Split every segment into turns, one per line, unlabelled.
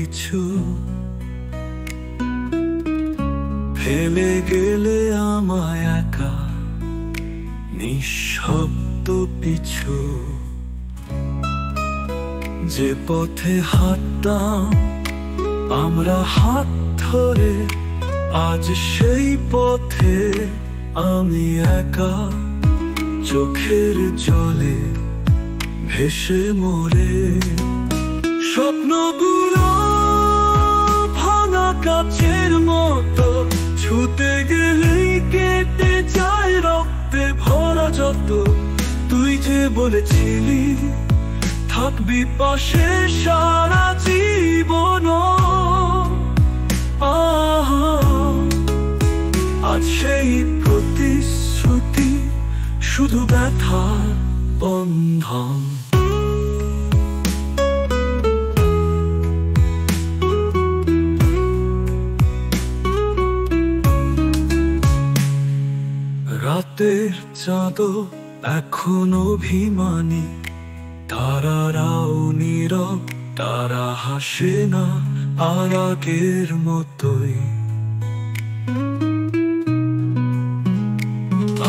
পিছু ফেলে গেলে আমায় একা নিঃশব্দ পিছু। যে পথে হাঁটতাম আমরা হাত ধরে, আজ সেই পথে আমি একা, চোখের জলে ভেসে মরে। স্বপ্নগুলো ভাঙা কাচের মতো, ছুতে গেলেই কেটে যায় রক্তে ভরা যত। তুই যে বলেছিলি থাকবি পাশে সারা জীবন, আজ সেই প্রতিশ্রুতি শুধু ব্যথার বন্ধন। রাতের চাঁদও এখন অভিমানী, তারারাও নীরব, তারা হাসে না আর আগের মতোই।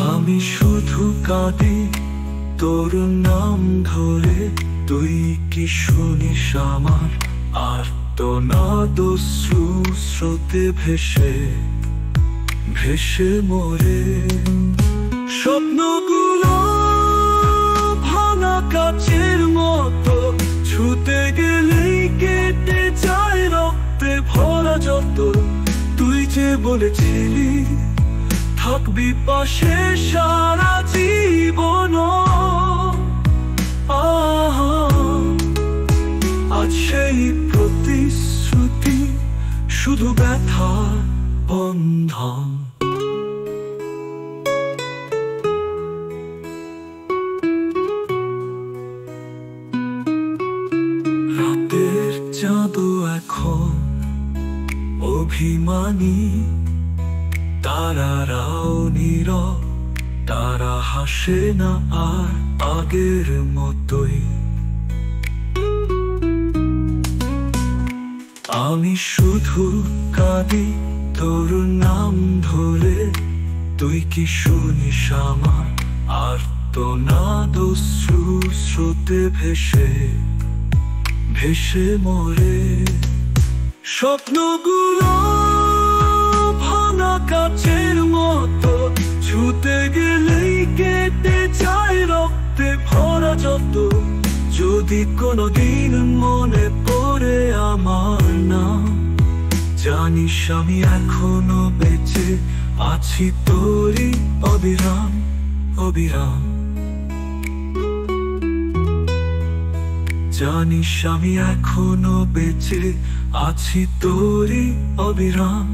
আমি শুধু কাঁদি তোর নাম ধরে, তুই কি শুনিস আমার আর্তনাদ? স্রোতে ভেসে ভেসে মরে। স্বপ্নগুলো ভাঙা কাচের মতো, ছুতে গেলেই কেটে যায় রক্তে ভরা যত। তুই যে বলেছিলি থাকবি পাশে সারা জীবন, আজ সেই প্রতিশ্রুতি শুধু ব্যথার বন্ধন। রাতের চাঁদও এখন অভিমানী, তারারাও নীরব, তারা হাসে না আর আগের মতোই। আমি শুধু কাঁদি তোর নাম ধরে, তুই কি শুনিস আমার আর্তনাদ? স্রোতে ভেসে ভেসে মরে। স্বপ্নগুলো ভাঙা কাচের মতো, ছুতে গেলেই কেটে যায় রক্তে ভরা যত। যদি কোনোদিন মনে পড়ে আমার নাম, জানিস আমি এখনো বেঁচে আছি তোরই অবিরাম অবিরাম। জানিস আমি এখনো বেঁচে আছি তোরই অবিরাম